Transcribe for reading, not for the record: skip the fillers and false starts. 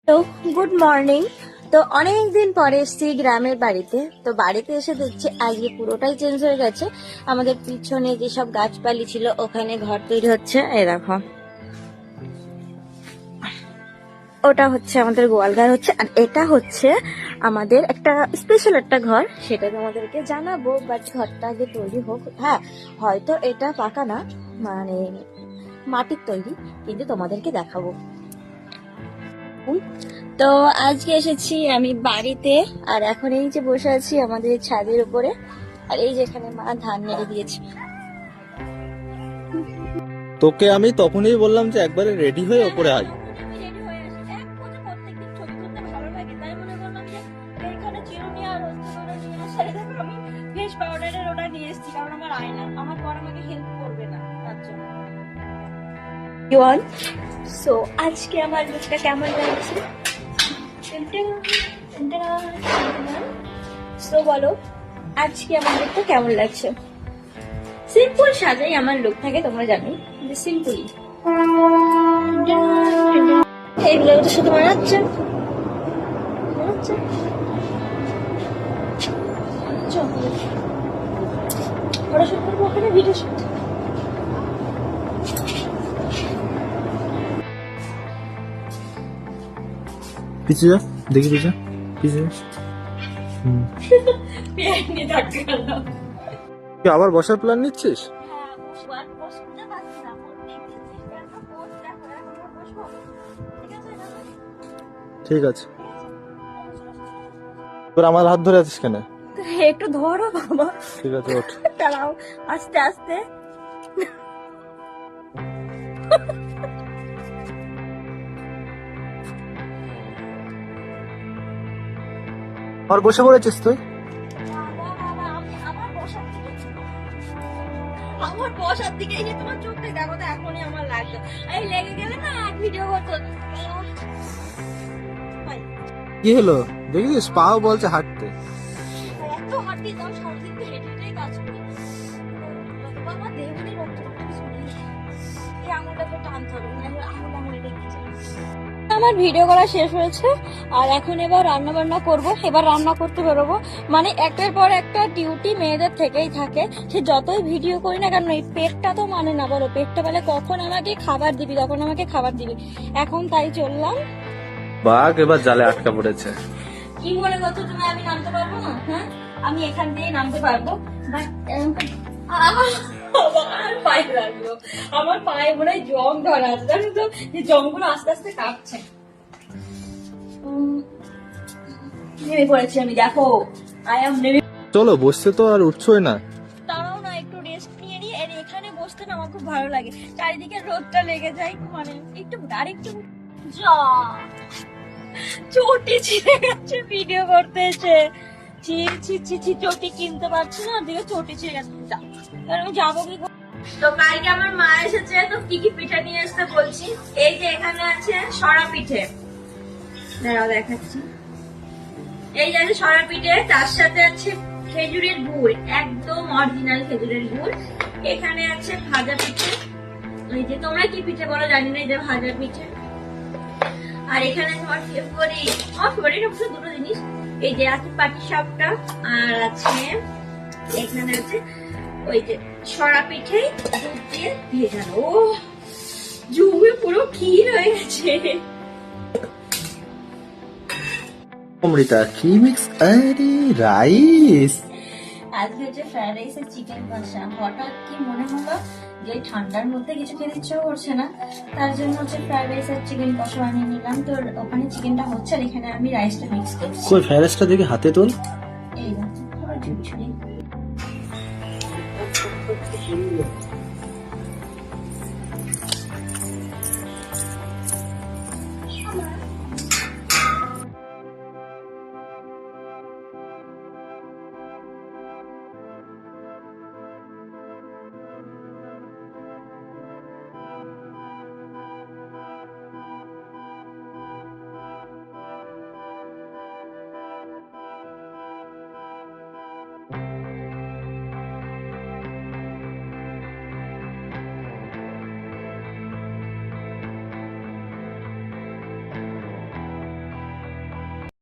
তো good morning. তো অনেকদিন পরে এসেছি গ্রামের বাড়িতে। তো বাড়িতে এসে দেখছি আজকে পুরোটাই চেঞ্জ হয়ে গেছে। আমাদের পিছনে যেসব গাছপালি ছিল ওখানে ঘর তৈরি হচ্ছে। এই দেখো, ওটা হচ্ছে আমাদের গোয়াল ঘর হচ্ছে, আর এটা হচ্ছে আমাদের একটা স্পেশাল একটা ঘর, সেটা তোমাদেরকে জানাবো। বাট ঘরটা আগে তৈরি হোক। হ্যাঁ, হয়তো এটা পাকা না, মানে মাটির তৈরি, কিন্তু তোমাদেরকে দেখাবো। তো আজকে এসেছি আমি বাড়িতে, আর এখন এই যে বসে আছি আমাদের ছাদের উপরে, আর এই যে এখানে মা ধান নেড়ে দিয়েছে। তোকে আমি তখনই বললাম যে একবারে রেডি হয়ে ওপরে আয়। সো আজকে আমার লুকটা কেমন লাগছে তো বলো, আজকে আমার লুকটা কেমন লাগছে? সিম্পল সাজাই আমার লুক থাকে, তোমরা জানো, সিম্পলই। এইগুলো তো শুধু মানাচ্ছে ওরা শুট করবো ওখানে, ভিডিও শুট। পিছে যা, দেখি পিছে পিছে। তুই আবার বসার প্ল্যান নিচ্ছিস? ঠিক আছে, তোর আমার হাত ধরে আছিস কেন? একটু ধরো বাবা। ঠিক আছে, ওঠ। দাঁড়াও, আস্তে আস্তে। আর বসে পড়েছিস তুই? আমার বসার দিকে এই যে তোমার চোখটা দেখো তো, এখনই আমার লাগলো। এই লেগে গেলে না ভিডিও করতে। কি হলো দেখিস, পাও বলছে হাঁটতে। এত হাঁটি দাও, সারাদিন তো হেঁটে হেঁটেই কাজ করি। বাবা দেহনি রক্ত এই আঙুলটা তো টানতে হবে, আঙুলে লেগে যায়। আমার ভিডিও করা শেষ হয়েছে, আর এখন এবার রান্না বান্না করবো। এবার রান্না করতে বেরোবো, মানে একটার পর একটা ডিউটি মেয়েদের থেকেই থাকে। সে যতই ভিডিও করি না কেন, এই পেটটা তো মানে না, বলো পেটটা বলে কখন আমাকে খাবার দিবি, তখন আমাকে খাবার দিবি। এখন তাই চললাম। বাঘ এবার জালে আটকা পড়েছে। কি মনে করছো তুমি আমি নামতে পারবো না? হ্যাঁ, আমি এখান দিয়ে নামতে পারবো, বাট আমার পায়ে লাগলো। আমার পায়ে মনে হয় জং ধরা আছে, জানো তো, যে জংগুলো আস্তে আস্তে কাঁপছে। নেমে পড়েছি আমি, দেখো আই এম নেমে। চলো, বসছে তো আর উঠছোই না। তারাও না, একটু রেস্ট নিয়ে নিই। আর এখানে বসতে না আমার খুব ভালো লাগে, চারিদিকে রোদটা লেগে যায়, মানে একটু আরেকটু যা চটি ছিঁড়ে গেছে ভিডিও করতে এসে। চটি কিনতে পারছি না, দিকে চটি ছিঁড়ে গেছে। আমি যাবো কি? তো কালকে আমার মা এসেছে, তো কি কি পিঠা নিয়ে আসতে বলছি। এই যে এখানে আছে সরা পিঠে, দাঁড়াও দেখাচ্ছি। এই যে সরা পিঠে, তার সাথে আছে খেজুরের গুড়, একদম অরিজিনাল খেজুরের গুড়। এখানে আছে ভাজা পিঠে, এই যে তোমরা কি পিঠে বলো জানি না, এই যে ভাজা পিঠে। আর এখানে তোমার ফেভারিট হচ্ছে দুটো জিনিস, এই যে আছে পাটিসাপটা, আর আছে এখানে আছে ওই যে সরা পিঠে দুধ দিয়ে ভেজানো। ও জমে পুরো ক্ষীর হয়ে গেছে। অমৃতা কি মিক্স, আরে রাইস। আজকে হচ্ছে ফ্রাইড রাইস আর চিকেন কষা। হঠাৎ কি মনে হলো যে ঠান্ডার মধ্যে কিছু খেতে ইচ্ছে করছে না, তার জন্য হচ্ছে ফ্রাইড রাইস আর চিকেন কষা বানিয়ে নিলাম। তো ওখানে চিকেনটা হচ্ছে, আর এখানে আমি রাইসটা মিক্স করছি। কই ফ্রাইড রাইসটা দেখি হাতে তোল। এই দেখো,